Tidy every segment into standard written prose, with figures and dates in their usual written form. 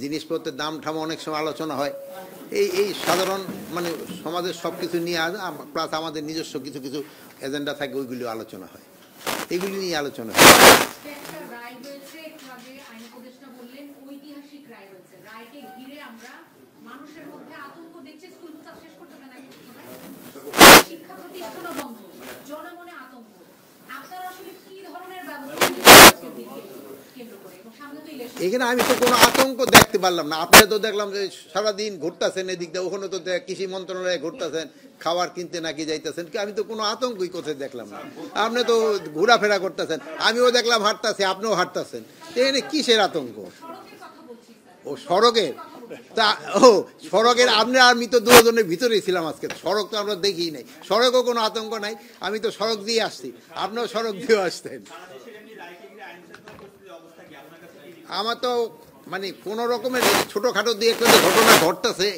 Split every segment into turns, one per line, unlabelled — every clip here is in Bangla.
জিনিসপত্রের দাম ঠাম অনেক সময় আলোচনা হয়। এই সাধারণ মানে সমাজের সব কিছু নিয়ে প্লাস আমাদের নিজস্ব কিছু কিছু এজেন্ডা থাকে, ওইগুলি আলোচনা হয়, এইগুলি নিয়ে আলোচনা হয়। এখানে আমি তো কোনো আতঙ্ক দেখতে পারলাম না। আপনারা তো দেখলাম যে সারাদিন ঘুরতেছেন এদিক দিয়ে, ওখানে তো কৃষি মন্ত্রণালয়ে ঘুরতেছেন, খাবার কিনতে নাকি যাইতেছেন, আমি তো কোনো আতঙ্কই কোথায় দেখলাম না। আপনি তো ঘোরাফেরা করতেছেন, আমিও দেখলাম হাঁটতেছি, আপনিও হাঁটতেছেন, এখানে কিসের আতঙ্ক? ও সড়কের তা সড়কের আপনি আমি তো দুজনের ভিতরেই ছিলাম আজকে, সড়ক তো আমরা দেখিই নাই, সড়কও কোনো আতঙ্ক নাই, আমি তো সড়ক দিয়ে আসছি, আপনিও সড়ক দিয়ে আসতেন। আমার তো মানে কোনো রকমের ছোটোখাটো দিয়ে একটা ঘটনা ঘটতেছে,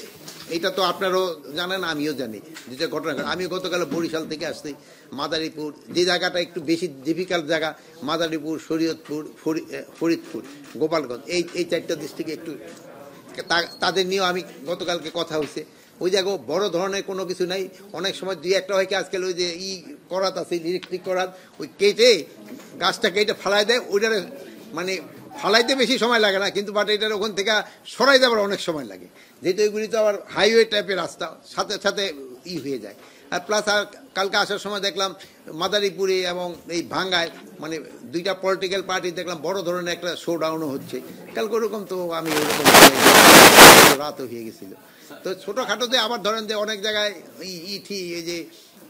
এটা তো আপনারও জানেন, আমিও জানি যেটা ঘটনা। আমি গতকাল বরিশাল থেকে আসছি, মাদারীপুর যে জায়গাটা একটু বেশি ডিফিকাল্ট জায়গা, মাদারীপুর, শরীয়তপুর, ফরিদপুর, গোপালগঞ্জ, এই চারটা ডিস্ট্রিক্টে একটু তাদের নিয়েও আমি গতকালকে কথা হয়েছে। ওই জায়গায় বড় ধরনের কোনো কিছু নাই, অনেক সময় দুই একটা হয় কি আজকাল ওই যে করাত আছে, ইলেকট্রিক করাত, ওই কেটে গাছটা কেটে ফালাই দেয়, ওইটার মানে ফালাইতে বেশি সময় লাগে না, কিন্তু বাট এটার ওখান থেকে সরাই দেওয়ার অনেক সময় লাগে, যেহেতু এগুলি তো আবার হাইওয়ে টাইপের রাস্তা, সাথে সাথে হয়ে যায়। আর প্লাস আর কালকে আসার সময় দেখলাম মাদারীপুরে এবং এই ভাঙ্গায় মানে দুইটা পলিটিক্যাল পার্টি দেখলাম বড় ধরনের একটা শো ডাউনও হচ্ছে কালকে, ওরকম তো আমি ওরকম রাতও হয়ে গেছিল। তো ছোটোখাটোতে আবার ধরেন যে অনেক জায়গায় এই যে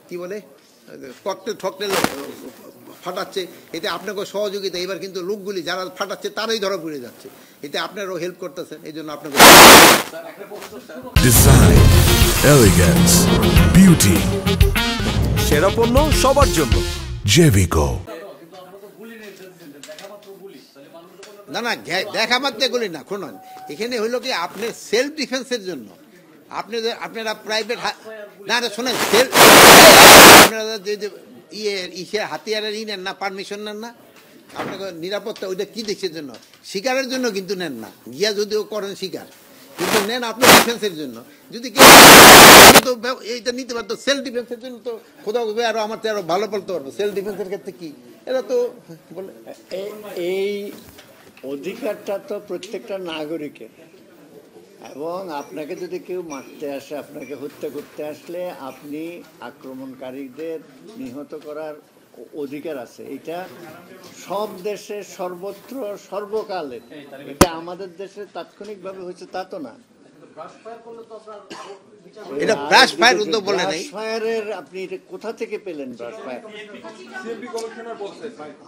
কি বলে ককটেল ফাটাচ্ছে, এতে আপনাকে সহযোগিতা, এবার কিন্তু লোকগুলি যারা ফাটাচ্ছে তারাই ধরা পড়ে যাচ্ছে, এতে আপনারও হেল্প করতেছেন, এই জন্য আপনাকে
ডিজাইন, এলিগেন্স, বিউটি, সেরা পণ্য সবার জন্য জেভিকো।
না না দেখা মাত্র গুলি না, শুনুন, এখানে হইলো কি আপনার সেলফ ডিফেন্সের জন্য আপনারা প্রাইভেট না শোনেন, আপনারা হাতিয়ারের নেন না, পারমিশন নেন না, আপনাকে নিরাপত্তা ওইটা কি দেখছেন জন্য, শিকারের জন্য কিন্তু নেন না, গিয়া যদিও করেন শিকার, কিন্তু নেন আপনার ডিফেন্সের জন্য। যদি কেউ এইটা নিতে পারতো সেলফ ডিফেন্সের জন্য, তো কোথাও আরো আমার আরো ভালো বলতে পারবো সেলফ ডিফেন্সের ক্ষেত্রে কি, এরা তো বলে
এই অধিকারটা তো প্রত্যেকটা নাগরিকের, এবং আপনাকে যদি কেউ মারতে আসে, আপনাকে হত্যা করতে আসলে আপনি আক্রমণকারীদের নিহত করার অধিকার আছে। এটা সব দেশে সর্বত্র সর্বকালে, এটা আমাদের দেশে তাৎক্ষণিকভাবে হয়েছে তা তো না।
এটা ব্রাশ ফায়ার উদ্যোগ বলে নাই,
ফায়ারের আপনি এটা কোথা থেকে পেলেন? ব্রাশ ফায়ার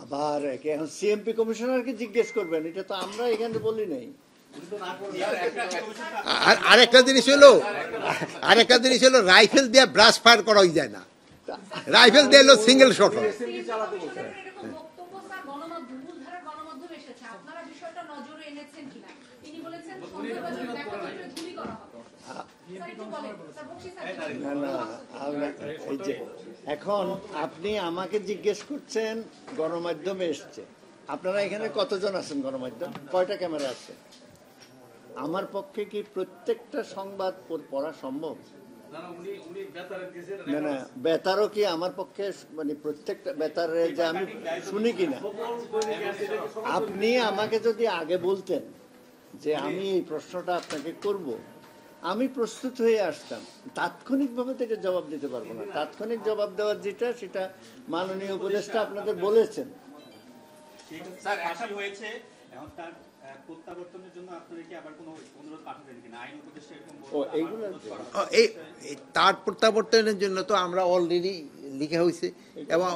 আবার এখন সিএমপি কমিশনারকে জিজ্ঞেস করবেন, এটা তো আমরা এখানে বলি নাই।
আরেকটা জিনিস হলো রাইফেল দিয়ে ব্রাশ ফায়ার করা যায় না, রাইফেল দিয়ে হলো সিঙ্গেল শট হয়।
এই যে এখন আপনি আমাকে জিজ্ঞেস করছেন, গণমাধ্যমে এসছে, আপনারা এখানে কতজন আছেন? গণমাধ্যম কয়টা ক্যামেরা আছে? আমার পক্ষে কি প্রত্যেকটা সংবাদ পড়া সম্ভব? না না, বেতারও কি আমার পক্ষে মানে প্রত্যেকটা বেতারে যে আমি শুনি কিনা? আপনি আমাকে যদি আগে বলতেন যে আমি এই প্রশ্নটা আপনাকে করব, আমি প্রস্তুত হয়ে আসতাম। তাৎক্ষণিকভাবে থেকে জবাব দিতে পারবো না, তাৎক্ষণিক জবাব দেওয়ার যেটা, সেটা মাননীয় উপদেষ্টা আপনাদের বলেছেন।
তার প্রত্যাবর্তনের জন্য তো আমরা অলরেডি লিখা হয়েছে, এবং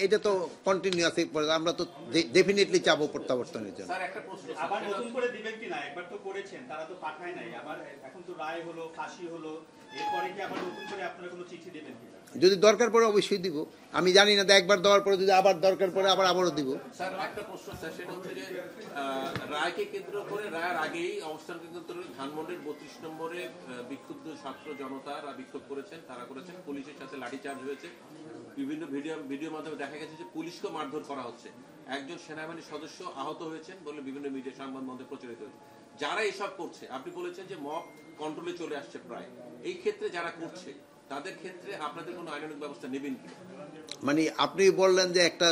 এটা তো কন্টিনিউয়াস, আমরা তো ডেফিনেটলি চাবো প্রত্যাবর্তনের জন্য।
আবার নতুন করে দিবেন কিনা? একবার তো করেছেন, তারা তো পাঠায় নাই, আবার এখন তো রায় হলো, ফাঁসি হলো, এরপরে কি আবার নতুন করে আপনারা কোনো চিঠি দেবেন কিনা?
যদি দরকার পড়ে অবশ্যই দিব, আমি জানি না, একবার দেওয়ার পরে যদি আবার দরকার পড়ে আবারও দিব।
স্যার একটা প্রশ্ন স্যার, সেটা হচ্ছে যে রায়কে কেন্দ্র করে রায়ের আগেই অবস্থান কেন্দ্র ধানমন্ডির 32 নম্বরে বিক্ষুব্ধ ছাত্র জনতারা বিক্ষোভ করেছেন, তারা করেছেন, পুলিশের সাথে লাঠিচার্জ হয়েছে, বিভিন্ন ভিডিওর মাধ্যমে দেখা গেছে যে পুলিশকে মারধর করা হচ্ছে, একজন সেনাবাহিনীর সদস্য আহত হয়েছেন বলে বিভিন্ন মিডিয়া সংবাদ মাধ্যমে প্রচারিত হয়েছে। যারা এসব করছে, আপনি বলেছেন যে মব কন্ট্রোলে চলে আসছে প্রায়, এই ক্ষেত্রে যারা করছে তাদের ক্ষেত্রে আপনাদের কোনো আইনানুগ ব্যবস্থা নেবেন কি?
মানে আপনি বললেন যে একটা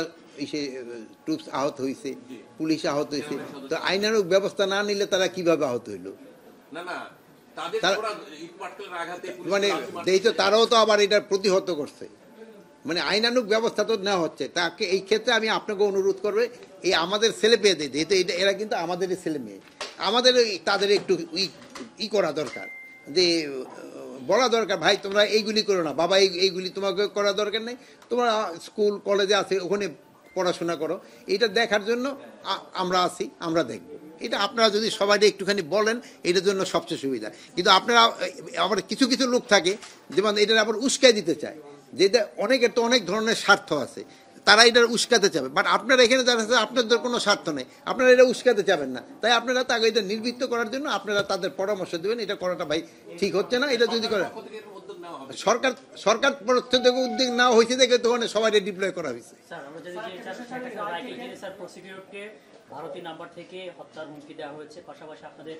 ট্রুপস আহত হয়েছে, পুলিশ আহত হয়েছে, তো আইনানুগ ব্যবস্থা না নিলে তারা কিভাবে আহত হইলো?
না না, তাদের ওরা ইট পাটকেলের আঘাতে
মানে এই তো তারাও তো আবার এটা প্রতিহত করছে, মানে আইনানুগ ব্যবস্থা তো নেওয়া হচ্ছে। তাকে এই ক্ষেত্রে আমি আপনাকে অনুরোধ করবে, এই আমাদের ছেলে পেয়েদের যেহেতু এরা কিন্তু আমাদেরই ছেলে মেয়ে, আমাদের তাদের একটু ই করা দরকার, যে বলা দরকার, ভাই তোমরা এইগুলি করো না, বাবা এইগুলি তোমাকে করা দরকার নেই, তোমরা স্কুল কলেজে আছে ওখানে পড়াশোনা করো। এটা দেখার জন্য আমরা আছি, আমরা দেখব। এটা আপনারা যদি সবাই একটুখানি বলেন, এটার জন্য সবচেয়ে সুবিধা। কিন্তু আপনারা আবার কিছু কিছু লোক থাকে যেমন এটা আবার উস্কাই দিতে চায়, যেটা অনেকের তো অনেক ধরনের স্বার্থ আছে, তারা এটা উস্কাতে চাবে। বাট আপনারা এখানে যারা আছে আপনাদের কোনো স্বার্থ নেই, আপনারা এটা উস্কাতে চাবেন না, তাই আপনারা তাকে এটা নির্বৃত্ত করার জন্য আপনারা তাদের পরামর্শ দেবেন, এটা করাটা ভাই ঠিক হচ্ছে না। এটা যদি করে সরকার থেকে উদ্যোগ নেওয়া হয়েছে দেখে তখন সবাই ডিপ্লয় করা হয়েছে।
ভারতীয় নাম্বার থেকে হত্যার হুমকি দেওয়া হয়েছে, পাশাপাশি আপনাদের